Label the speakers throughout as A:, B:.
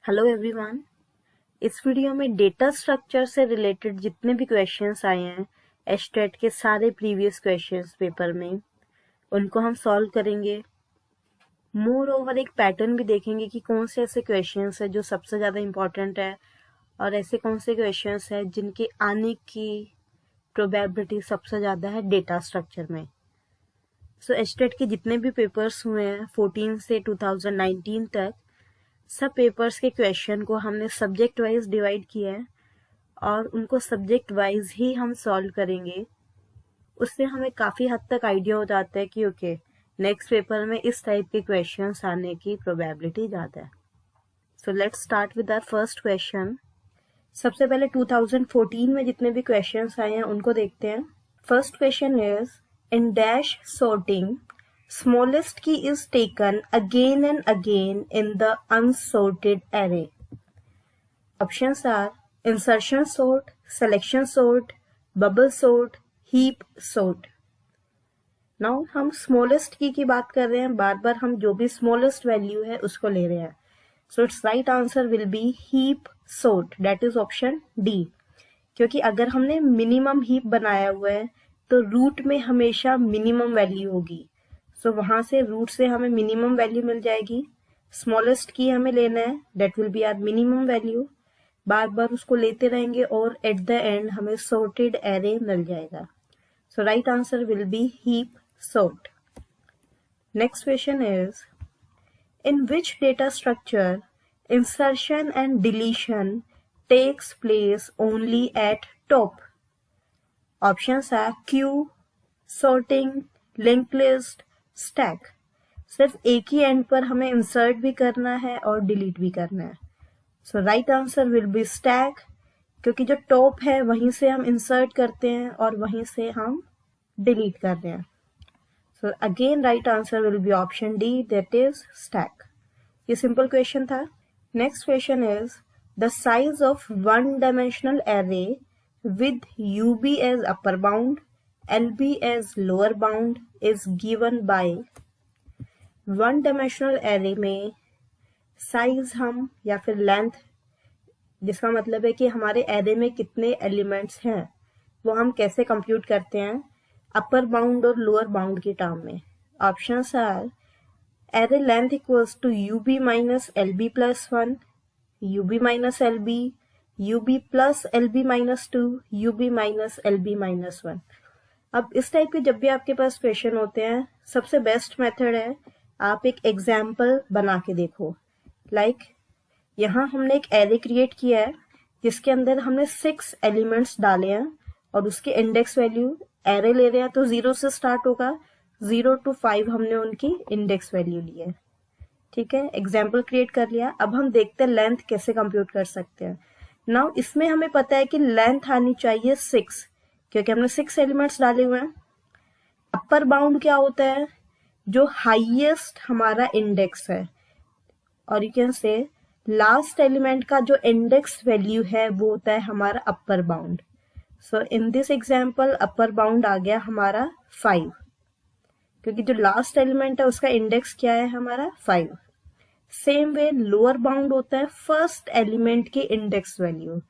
A: Hello everyone. इस video में data structure से रिलेटेड जितने भी क्वेश्चंस आए हैं एस्टेट के सारे प्रीवियस क्वेश्चंस पेपर में उनको हम सॉल्व करेंगे। मोर ओवर एक पैटर्न भी देखेंगे कि कौन से ऐसे क्वेश्चंस है जो सबसे ज़्यादा इम्पोर्टेंट है और ऐसे कौन से क्वेश्चंस है जिनके आने की प्रोबेबिलिटी सबसे ज़्यादा है डेटा स्ट्रक्चर में। सो एस्टेट के जितने भी पेपर्स हुए हैं 14 से 2019 तक सब पेपर्स के क्वेश्चन को हमने सब्जेक्ट वाइज डिवाइड किया है और उनको सब्जेक्ट वाइज ही हम सॉल्व करेंगे। उससे हमें काफ़ी हद तक आइडिया हो जाता है कि ओके नेक्स्ट पेपर में इस टाइप के क्वेश्चंस आने की प्रोबेबिलिटी ज़्यादा है। So let's start with our first question. सबसे पहले 2014 में जितने भी क्वेश्चंस आए हैं उनको देखते हैं। First question is in dash sorting smallest key is taken again and again in the unsorted array. Options are insertion sort, selection sort, bubble sort, heap sort. Now हम smallest key की बात कर रहे हैं, बार बार हम जो भी smallest value है उसको ले रहे हैं. So its right answer will be heap sort, that is option D. क्योंकि अगर हमने minimum heap बनाया हुआ है तो रूट में हमेशा मिनिमम वैल्यू होगी। सो वहां से रूट से हमें मिनिमम वैल्यू मिल जाएगी। स्मॉलेस्ट की हमें लेना है, that will be our minimum value. बार बार उसको लेते रहेंगे और एट द एंड हमें सॉर्टेड एरे मिल जाएगा। So right answer will be heap sort. Next question is in which data structure insertion and deletion takes place only at top. Options are queue, sorting, link list, stack. सिर्फ एक ही and पर हमें insert भी करना है और delete भी करना है। So right answer will be stack, क्योंकि जो टॉप है वहीं से हम इंसर्ट करते हैं और वहीं से हम डिलीट करते हैं। So again right answer will be option D, that is stack. ये सिंपल क्वेश्चन था। Next question is the size of one dimensional array with UB as upper bound, LB as lower bound is given by। One dimensional array में size हम या फिर length, जिसका मतलब है कि हमारे एरे में कितने एलिमेंट्स हैं, वो हम कैसे कंप्यूट करते हैं अपर बाउंड और लोअर बाउंड की टर्म में। Options are array length equals to UB minus LB plus 1, UB minus LB, UB plus LB minus 2, UB minus LB minus 1। अब इस टाइप के जब भी आपके पास क्वेश्चन होते हैं सबसे बेस्ट मेथड है आप एक एग्जाम्पल बना के देखो। लाइक यहाँ हमने एक एरे क्रिएट किया है जिसके अंदर हमने 6 एलिमेंट्स डाले हैं और उसके इंडेक्स वैल्यू एरे ले रहे हैं तो 0 से स्टार्ट होगा, 0 to 5 हमने उनकी इंडेक्स वैल्यू ली है। ठीक है, एग्जाम्पल क्रिएट कर लिया। अब हम देखते हैं लेंथ कैसे कंप्यूट कर सकते हैं। नाउ इसमें हमें पता है कि लेंथ आनी चाहिए 6, क्योंकि हमने 6 एलिमेंट्स डाले हुए हैं। अपर बाउंड क्या होता है, जो हाईएस्ट हमारा इंडेक्स है, और you can say last element का जो इंडेक्स वैल्यू है वो होता है हमारा upper bound. So in this example upper bound आ गया हमारा 5, क्योंकि जो लास्ट एलिमेंट है उसका इंडेक्स क्या है हमारा 5। सेम वे लोअर बाउंड होता है फर्स्ट एलिमेंट की इंडेक्स वैल्यू।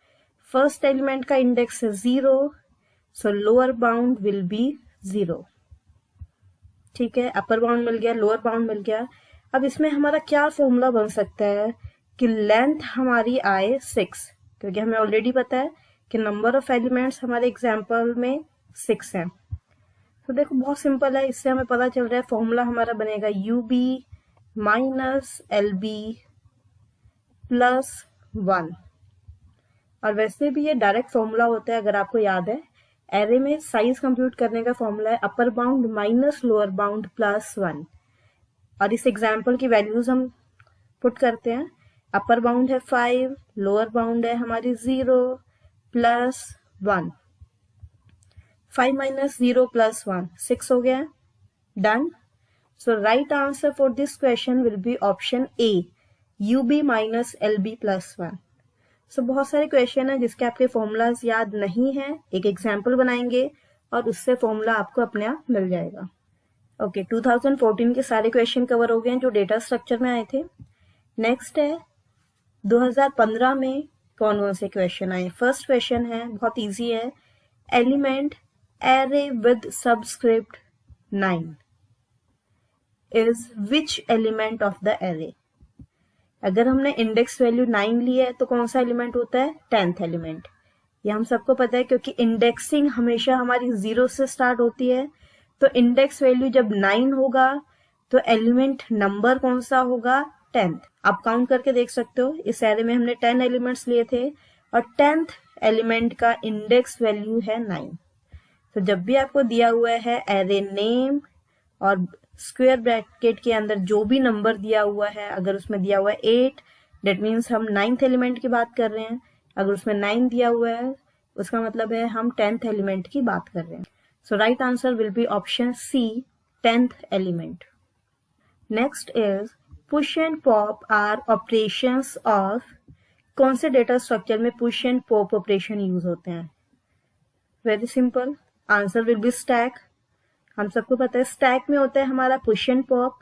A: फर्स्ट एलिमेंट का इंडेक्स है 0, सो लोअर बाउंड विल बी 0। ठीक है, अपर बाउंड मिल गया, लोअर बाउंड मिल गया। अब इसमें हमारा क्या फॉर्मूला बन सकता है कि लेंथ हमारी आए 6, क्योंकि हमें ऑलरेडी पता है कि नंबर ऑफ एलिमेंट्स हमारे एग्जाम्पल में 6 हैं। तो देखो बहुत सिंपल है, इससे हमें पता चल रहा है फॉर्मूला हमारा बनेगा UB माइनस LB प्लस 1। और वैसे भी ये डायरेक्ट फॉर्मूला होता है, अगर आपको याद है एरे में साइज कंप्यूट करने का फॉर्मूला है upper bound minus lower bound plus 1। और इस एग्जाम्पल की वैल्यूज हम पुट करते हैं। अपर बाउंड है 5, लोअर बाउंड है हमारी 0 प्लस 1। 5 माइनस 0 प्लस 1 6 हो गया। Done. So right answer for this question will be option A, UB minus LB plus 1. So बहुत सारे क्वेश्चन हैं जिसके आपके फॉर्मूलाज याद नहीं है, एक एग्जाम्पल बनाएंगे और उससे फॉर्मूला आपको अपने आप मिल जाएगा। ओके, 2014 के सारे क्वेश्चन कवर हो गए हैं जो डेटा स्ट्रक्चर में आए थे। नेक्स्ट है 2015 में कौन कौन से क्वेश्चन आए? फर्स्ट क्वेश्चन है, बहुत इजी है, element array with subscript 9 is which element of the array? अगर हमने इंडेक्स वैल्यू 9 ली है तो कौन सा एलिमेंट होता है? 10th element. ये हम सबको पता है क्योंकि इंडेक्सिंग हमेशा हमारी 0 से स्टार्ट होती है, तो इंडेक्स वैल्यू जब 9 होगा तो एलिमेंट नंबर कौन सा होगा? 10th। आप काउंट करके देख सकते हो, इस एरे में हमने 10 एलिमेंट्स लिए थे और 10th एलिमेंट का इंडेक्स वैल्यू है 9। तो जब भी आपको दिया हुआ है एरे नेम और स्क्वायर ब्रैकेट के अंदर जो भी नंबर दिया हुआ है, अगर उसमें दिया हुआ है 8, डेट मीन्स हम 9th एलिमेंट की बात कर रहे हैं। अगर उसमें 9 दिया हुआ है उसका मतलब है हम 10th एलिमेंट की बात कर रहे हैं। So right answer will be option C, 10th element. Next is push and pop are operations of, कौन से डेटा स्ट्रक्चर में push and pop operation use होते हैं? Very simple, answer will be stack. हम सबको पता है स्टैक में होता है हमारा पुश एंड पॉप,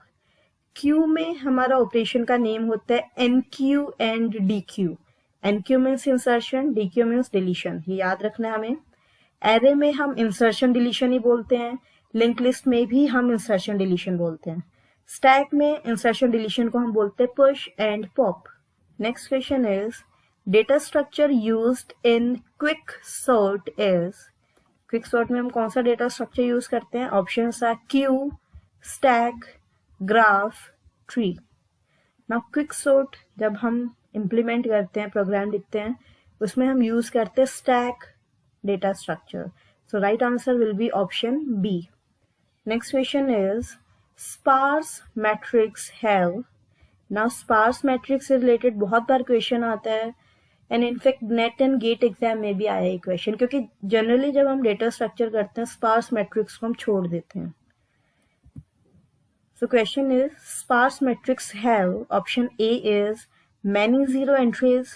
A: क्यू में हमारा ऑपरेशन का नेम होता है enqueue and dequeue. Enqueue means insertion, dequeue means deletion, ये याद रखना है हमें। एरे में हम इंसर्शन डिलीशन ही बोलते हैं, लिंक लिस्ट में भी हम इंसर्शन डिलीशन बोलते हैं। स्टैक में इंसर्शन डिलीशन को हम बोलते हैं push and pop. Next question is data structure used in quick sort is, quick sort में हम कौन सा डेटा स्ट्रक्चर यूज करते हैं? Options are queue, stack, graph, tree. Now quick sort जब हम इम्प्लीमेंट करते हैं, प्रोग्राम लिखते हैं, उसमें हम यूज करते हैं stack data structure. So right answer will be option B. Next question is sparse matrix have, now sparse matrix से रिलेटेड बहुत बार क्वेश्चन आता है and in fact NET and GATE exam में भी आया है क्वेश्चन, क्योंकि जनरली जब हम डेटा स्ट्रक्चर करते हैं स्पार्स मैट्रिक्स को हम छोड़ देते हैं। So question is sparse matrix have, option A is many zero entries,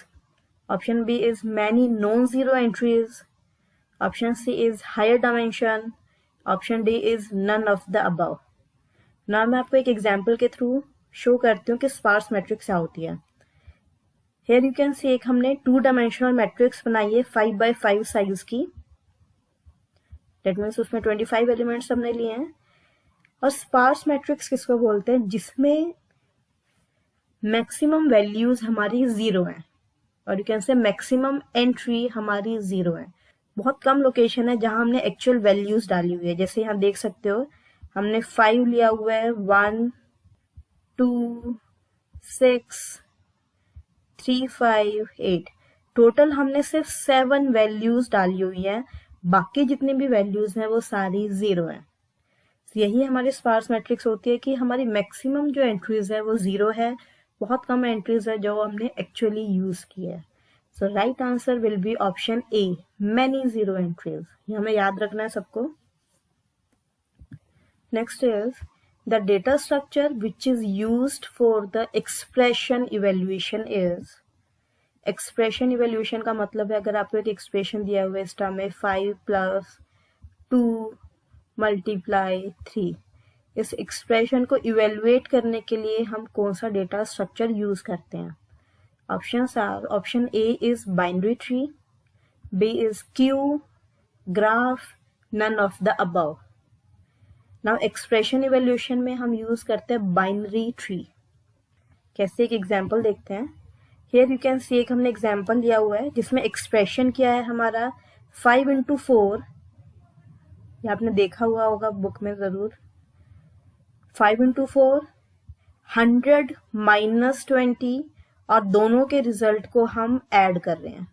A: option B is many non zero entries, option C is higher dimension, option D is none of the above. Now मैं आपको एक example के through show करती हूँ कि sparse matrix क्या होती है। Here you can see एक हमने 2 डायमेंशनल मैट्रिक्स बनाई है 5 by 5 साइज की, डेट मीन्स उसमें 25 एलिमेंट्स हमने लिए हैं। और स्पार्स मैट्रिक्स किसको बोलते हैं? जिसमें मैक्सिमम वैल्यूज हमारी 0 है और यू कैन से मैक्सिमम एंट्री हमारी 0 है। बहुत कम लोकेशन है जहां हमने एक्चुअल वैल्यूज डाली हुई है, जैसे यहाँ देख सकते हो हमने 5 लिया हुआ है, 1 2 6 3 5 8, टोटल हमने सिर्फ 7 वैल्यूज डाली हुई है, बाकी जितनी भी वैल्यूज हैं वो सारी 0 है। यही हमारी स्पार्स मैट्रिक्स होती है कि हमारी मैक्सिमम जो एंट्रीज है वो 0 है, बहुत कम एंट्रीज है जो हमने एक्चुअली यूज की है। So right answer will be option A, many zero entries. ये हमें याद रखना है सबको। Next is the data structure which is used for the expression evaluation is, expression evaluation का मतलब है अगर आपको एक एक्सप्रेशन दिया हुआ है इस टर्म में 5 + 2 × 3, इस एक्सप्रेशन को इवेल्युएट करने के लिए हम कौन सा डेटा स्ट्रक्चर यूज करते हैं? Options are, option A is binary tree, B is queue, graph, none of the above. Now expression evaluation में हम यूज करते हैं बाइनरी ट्री। कैसे? एक एग्जांपल देखते हैं। हियर यू कैन सी एक हमने एग्जांपल लिया हुआ है जिसमें एक्सप्रेशन क्या है हमारा 5 × 4, ये आपने देखा हुआ होगा बुक में जरूर। 5 × 4 100 - 20 और दोनों के रिजल्ट को हम ऐड कर रहे हैं।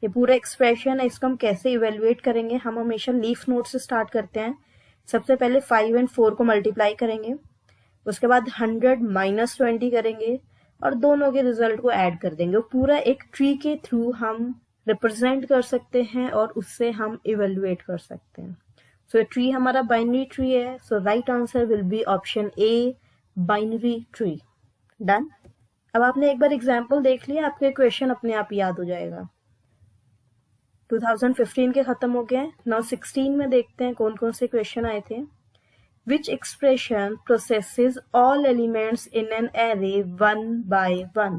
A: ये पूरा एक्सप्रेशन है, इसको हम कैसे इवेल्युएट करेंगे? हम हमेशा लीफ नोड से स्टार्ट करते हैं। सबसे पहले 5 और 4 को मल्टीप्लाई करेंगे, उसके बाद 100 - 20 करेंगे और दोनों के रिजल्ट को ऐड कर देंगे। पूरा एक ट्री के थ्रू हम रिप्रेजेंट कर सकते हैं और उससे हम इवेल्युएट कर सकते हैं। सो ट्री हमारा बाइनरी ट्री है, so right answer will be option A, binary tree. Done. अब आपने एक बार एग्जाम्पल देख लिया, आपके क्वेश्चन अपने आप याद हो जाएगा। 2015 के खत्म हो गए, नाउ 16 में देखते हैं कौन कौन से क्वेश्चन आए थे। Which expression processes all elements in an array one by one?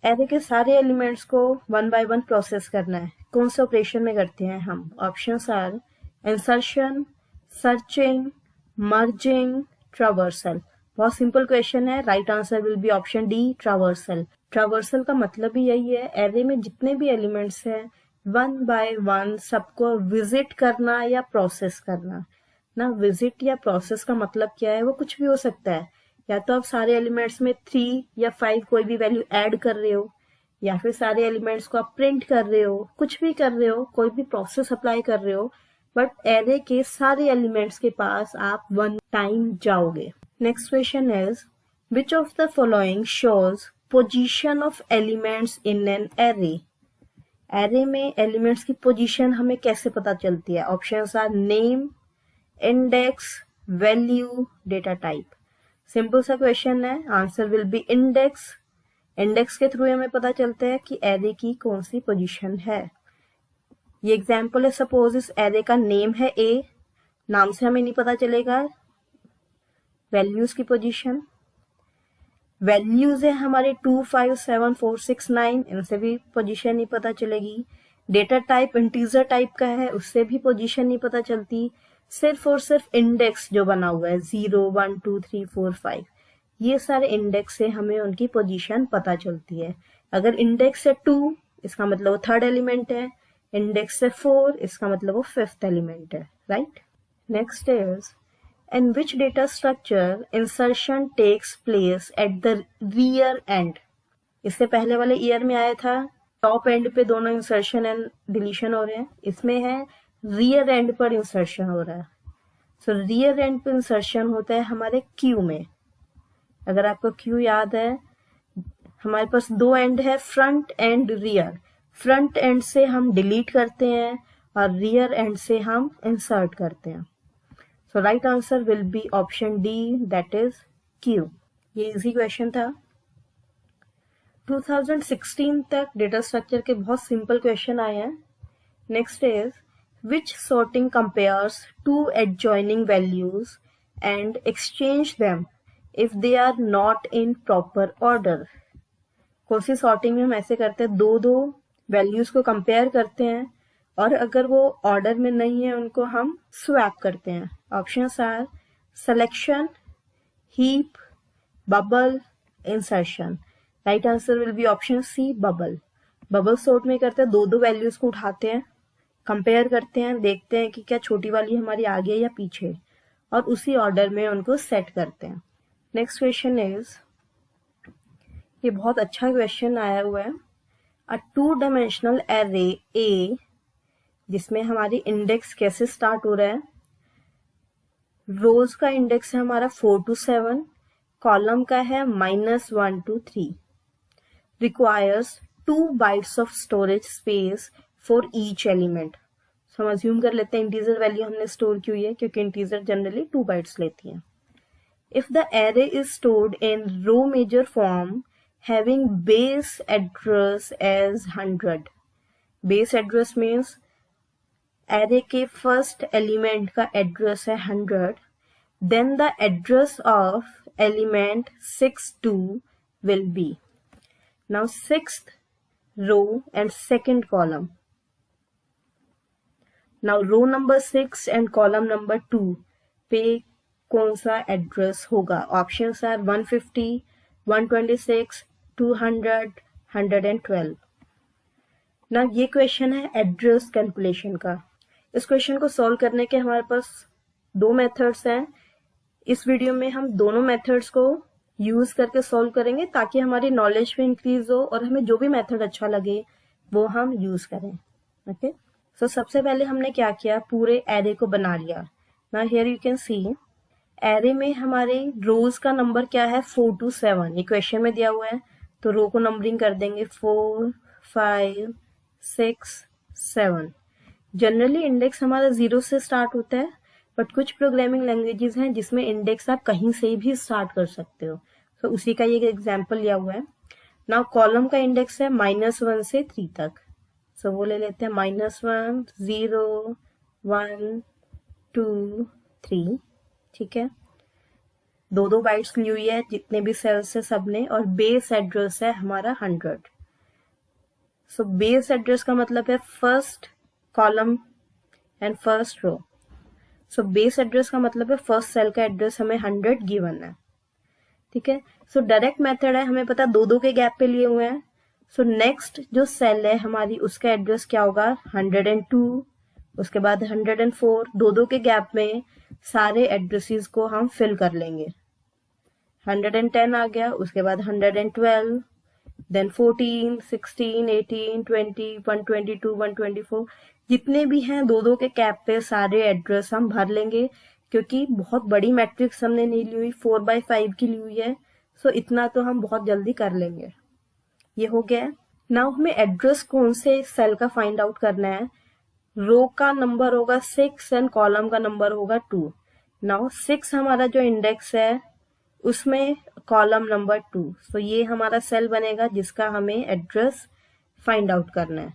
A: Array के सारे एलिमेंट्स को वन बाय वन प्रोसेस करना है। कौन से ऑपरेशन में करते हैं हम? Options are insertion, searching, merging, traversal. बहुत सिंपल क्वेश्चन है, right answer will be option D, traversal. Traversal का मतलब ही यही है, एरे में जितने भी एलिमेंट्स हैं वन बाय वन सबको विजिट करना या प्रोसेस करना। ना विजिट या प्रोसेस का मतलब क्या है? वो कुछ भी हो सकता है, या तो आप सारे एलिमेंट्स में 3 या 5 कोई भी वैल्यू ऐड कर रहे हो, या फिर सारे एलिमेंट्स को आप प्रिंट कर रहे हो, कुछ भी कर रहे हो, कोई भी प्रोसेस अप्लाई कर रहे हो, बट एरे के सारे एलिमेंट्स के पास आप वन टाइम जाओगे। Next question is which of the following shows position of elements in an array. Array में एलिमेंट्स की पोजीशन हमें कैसे पता चलती है? Options are name, index, value, data type. Simple सा क्वेश्चन है, answer will be index. Index के थ्रू हमें पता चलता है कि एरे की कौन सी पोजीशन है। ये एग्जांपल है, सपोज इस एरे का नेम है ए, नाम से हमें नहीं पता चलेगा वैल्यूज की पोजीशन। वैल्यूज है हमारे 2, 5, 7, 4, 6, 9, इनसे भी पोजीशन नहीं पता चलेगी। डेटा टाइप इंटीजर टाइप का है, उससे भी पोजीशन नहीं पता चलती। सिर्फ और सिर्फ इंडेक्स जो बना हुआ है 0, 1, 2, 3, 4, 5, ये सारे इंडेक्स से हमें उनकी पोजीशन पता चलती है। अगर इंडेक्स है 2, इसका मतलब वो थर्ड एलिमेंट है। इंडेक्स से 4, इसका मतलब वो फिफ्थ एलिमेंट है, right. Next is in which data structure insertion takes place at the rear end। इससे पहले वाले ईयर में आया था टॉप एंड पे दोनों इंसर्शन एंड डिलीशन हो रहे हैं, इसमें है रियर एंड पर इंसर्शन हो रहा है। सो रियर एंड पे इंसर्शन होता है हमारे क्यू में। अगर आपको क्यू याद है, हमारे पास दो एंड है, front end rear. Front end से हम डिलीट करते हैं और रियर एंड से हम इंसर्ट करते हैं। So right answer will be option D, that is queue. ये इजी क्वेश्चन था। 2016 तक डेटा स्ट्रक्चर के बहुत सिंपल क्वेश्चन आए हैं। Next is which sorting compares to adjoining values and exchange them if they are not in proper order. कौन सी sorting में हम ऐसे करते हैं, दो दो वैल्यूज को कंपेयर करते हैं और अगर वो ऑर्डर में नहीं है उनको हम स्वैप करते हैं। Options are selection, heap, bubble, insertion. Right answer will be option C, bubble. Bubble sort में करते हैं, दो दो वैल्यूज को उठाते हैं, कंपेयर करते हैं, देखते हैं कि क्या छोटी वाली हमारी आगे या पीछे, और उसी ऑर्डर में उनको सेट करते हैं। नेक्स्ट क्वेश्चन इज, ये बहुत अच्छा क्वेश्चन आया हुआ है। अ 2-डायमेंशनल एरे ए, जिसमें हमारी इंडेक्स कैसे स्टार्ट हो रहा है, रोज का इंडेक्स है हमारा 4 to 7, कॉलम का है -1 to 3, requires 2 bytes of storage space for each element. हम अज्यूम कर लेते हैं इंटीजर वैल्यू हमने स्टोर की हुई है, क्योंकि इंटीजर जनरली 2 bytes लेती है। If the array is stored in row major form having base address as 100, base address means array के फर्स्ट एलिमेंट का एड्रेस है 100, then the address of element 6-2 will be. Now sixth row and second column, now row number 6 and column number 2 पे कौन सा एड्रेस होगा? Options are 150, 126, 200, 112। ना ये क्वेश्चन है एड्रेस कैलकुलेशन का। इस क्वेश्चन को सॉल्व करने के हमारे पास दो मेथड्स हैं। इस वीडियो में हम दोनों मेथड्स को यूज करके सॉल्व करेंगे ताकि हमारी नॉलेज भी इंक्रीज हो और हमें जो भी मेथड अच्छा लगे वो हम यूज करें। ओके, सो सबसे पहले हमने क्या किया, पूरे एरे को बना लिया। Now here you can see array में हमारे रोज का नंबर क्या है, 4 to 7, ये क्वेश्चन में दिया हुआ है, तो रो को नंबरिंग कर देंगे 4, 5, 6, 7। जनरली इंडेक्स हमारा 0 से स्टार्ट होता है, बट कुछ प्रोग्रामिंग लैंग्वेजेस हैं जिसमें इंडेक्स आप कहीं से भी स्टार्ट कर सकते हो, तो उसी का ये एग्जांपल लिया हुआ है। नाउ कॉलम का इंडेक्स है -1 से 3 तक, सो वो ले लेते हैं -1, 0, 1, 2, 3, ठीक है। दो बाइट्स ली हुई है जितने भी सेल्स है सबने, और बेस एड्रेस है हमारा 100। सो बेस एड्रेस का मतलब है first column and first row. So base address का मतलब है फर्स्ट सेल का एड्रेस हमें 100 गिवन है, ठीक है। सो डायरेक्ट मेथड है, हमें पता दो के गैप पे लिए हुए हैं। सो नेक्स्ट जो सेल है हमारी उसका एड्रेस क्या होगा 102, उसके बाद 104, दो के गैप में सारे एड्रेसेस को हम फिल कर लेंगे। 110 आ गया, उसके बाद 112, देन 14, 16, 18, 20, 122, 124, जितने भी हैं दो के कैप पे सारे एड्रेस हम भर लेंगे, क्योंकि बहुत बड़ी मैट्रिक्स हमने नहीं ली हुई, 4x5 की ली हुई है। सो इतना तो हम बहुत जल्दी कर लेंगे। ये हो गया। नाउ हमें एड्रेस कौन से सेल का फाइंड आउट करना है। रो का नंबर होगा 6 एंड कॉलम का नंबर होगा 2। नाउ 6 हमारा जो इंडेक्स है उसमें कॉलम नंबर 2, सो ये हमारा सेल बनेगा जिसका हमें एड्रेस फाइंड आउट करना है।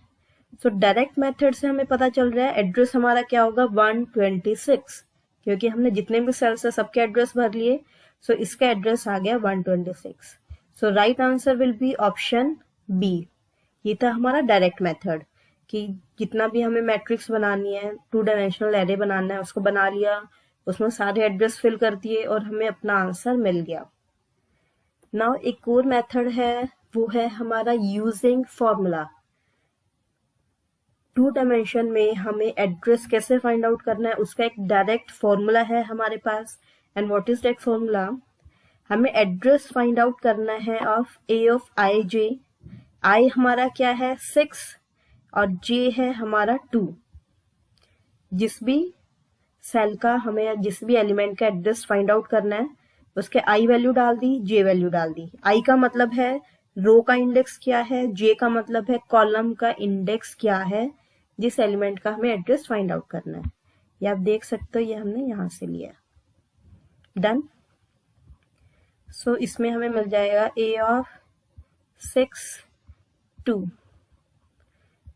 A: सो डायरेक्ट मेथड से हमें पता चल रहा है एड्रेस हमारा क्या होगा 126, क्योंकि हमने जितने भी सेल्स है सबके एड्रेस भर लिए। सो इसका एड्रेस आ गया 126। So right answer will be option B. ये था हमारा डायरेक्ट मेथड कि जितना भी हमें मैट्रिक्स बनानी है, 2 डायमेंशनल एरे बनाना है, उसको बना लिया, उसमें सारे एड्रेस फिल कर दिए और हमें अपना आंसर मिल गया। नाउ एक और मेथड है, वो है हमारा यूजिंग फॉर्मूला। 2 डायमेंशन में हमें एड्रेस कैसे फाइंड आउट करना है उसका एक डायरेक्ट फॉर्मूला है हमारे पास। And what is that formula? हमें एड्रेस फाइंड आउट करना है ऑफ ए ऑफ आई जे। आई हमारा क्या है 6 और जे है हमारा 2। जिस भी सेल का हमें जिस भी एलिमेंट का एड्रेस फाइंड आउट करना है उसके आई वैल्यू डाल दी, जे वैल्यू डाल दी। आई का मतलब है रो का इंडेक्स क्या है, जे का मतलब है कॉलम का इंडेक्स क्या है जिस एलिमेंट का हमें एड्रेस फाइंड आउट करना है। ये आप देख सकते हो, ये हमने यहां से लिया। डन। सो इसमें हमें मिल जाएगा ए ऑफ 6 2।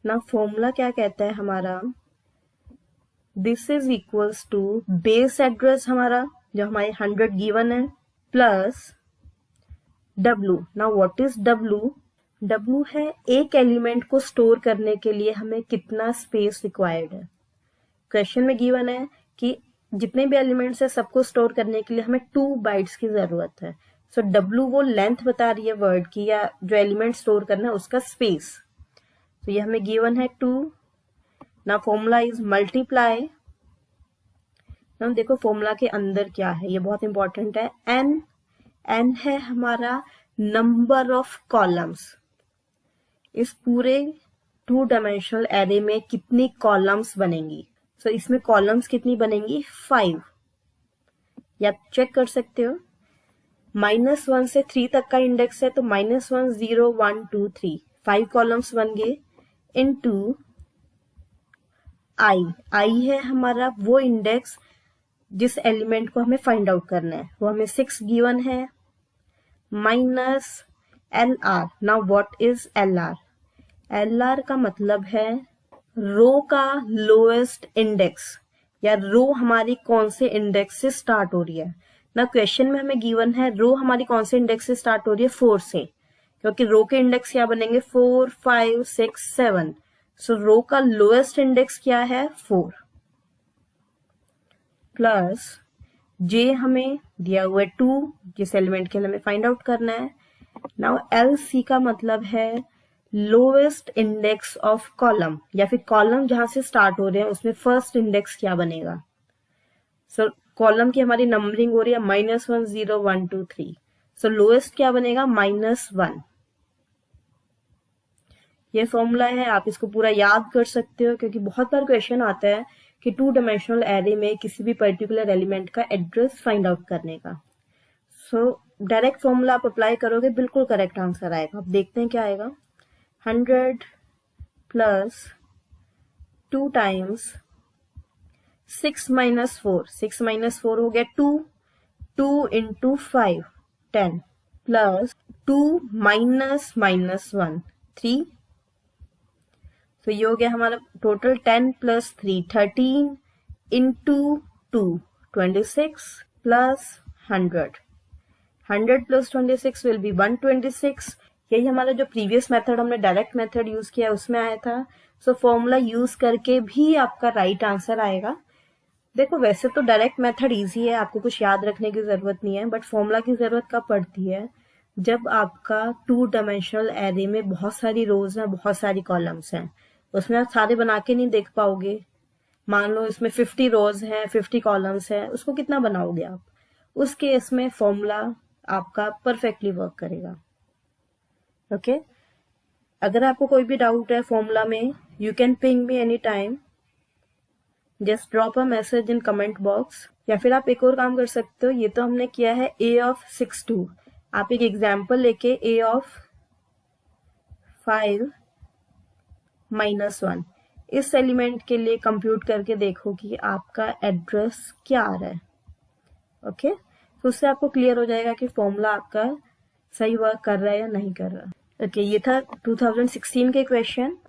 A: ना फॉर्मूला क्या कहता है हमारा, this is equals to base address हमारा जो हमारे 100 गिवन है plus W। Now what is W? W है एक एलिमेंट को स्टोर करने के लिए हमें कितना स्पेस रिक्वायर्ड है। क्वेश्चन में गिवन है कि जितने भी एलिमेंट्स है सबको स्टोर करने के लिए हमें 2 बाइट्स की जरूरत है। सो W वो लेंथ बता रही है वर्ड की, या जो एलिमेंट स्टोर करना है उसका स्पेस। तो ये हमें गिवन है 2। ना फॉर्मूला इज मल्टीप्लाई। ना देखो फॉर्मूला के अंदर क्या है, ये बहुत इंपॉर्टेंट है। n है हमारा नंबर ऑफ कॉलम्स। इस पूरे 2 डायमेंशनल एरे में कितनी कॉलम्स बनेंगी। सो इसमें कॉलम्स कितनी बनेंगी 5। या चेक कर सकते हो, -1 से 3 तक का इंडेक्स है तो -1 0 1 2 3 5 कॉलम्स बन गए इनटू आई है हमारा वो इंडेक्स जिस एलिमेंट को हमें फाइंड आउट करना है, वो हमें 6 गिवन है, minus LR। Now what is LR? LR का मतलब है रो का लोएस्ट इंडेक्स, या रो हमारी कौन से इंडेक्स से स्टार्ट हो रही है। ना क्वेश्चन में हमें गिवन है रो हमारी कौन से इंडेक्स से स्टार्ट हो रही है 4 से, क्योंकि रो के इंडेक्स क्या बनेंगे 4 5 6 7। सो रो का लोएस्ट इंडेक्स क्या है 4 प्लस जे हमें दिया हुआ है 2 जिस एलिमेंट के लिए हमें फाइंड आउट करना है। नाउ LC का मतलब है लोएस्ट इंडेक्स ऑफ कॉलम, या फिर कॉलम जहां से स्टार्ट हो रहे हैं उसमें फर्स्ट इंडेक्स क्या बनेगा। सो कॉलम की हमारी नंबरिंग हो रही है -1 0 1 2 3। सो लोएस्ट क्या बनेगा -1। ये फॉर्मूला है, आप इसको पूरा याद कर सकते हो क्योंकि बहुत बार क्वेश्चन आता है कि 2 डायमेंशनल एरे में किसी भी पर्टिकुलर एलिमेंट का एड्रेस फाइंड आउट करने का। सो डायरेक्ट फॉर्मूला आप अप्लाई करोगे बिल्कुल करेक्ट आंसर आएगा। आप देखते हैं क्या आएगा, 100 प्लस 2 टाइम्स 6 माइनस 4, 6 माइनस 4 हो गया 2, 2 इंटू 5 10 प्लस 2 माइनस -1 3। तो ये हो गया हमारा total 10 plus 3 13 into 2 26 plus 100। 100 plus 26 will be 126। यही हमारा जो प्रीवियस मेथड हमने डायरेक्ट मेथड यूज किया उसमें आया था। सो फॉर्मूला यूज करके भी आपका राइट आंसर आएगा। देखो वैसे तो डायरेक्ट मेथड इजी है, आपको कुछ याद रखने की जरूरत नहीं है, बट फॉर्मूला की जरूरत कब पड़ती है, जब आपका 2 डायमेंशनल एरे में बहुत सारी रोज हैं, बहुत सारी कॉलम्स हैं, उसमें आप सारे बना के नहीं देख पाओगे। मान लो इसमें 50 रोज हैं, 50 कॉलम्स हैं, उसको कितना बनाओगे आप? उस केस में फॉर्मूला आपका परफेक्टली वर्क करेगा। ओके अगर आपको कोई भी डाउट है फॉर्मूला में, you can ping me any time, just drop a message in comment box. या फिर आप एक और काम कर सकते हो, ये तो हमने किया है a ऑफ 62, आप एक एग्जाम्पल लेके a ऑफ 5 -1 इस एलिमेंट के लिए कंप्यूट करके देखो कि आपका एड्रेस क्या आ रहा है। ओके तो उससे आपको क्लियर हो जाएगा कि फॉर्मूला आपका सही वर्क कर रहा है या नहीं कर रहा। ओके ये था 2016 के क्वेश्चन।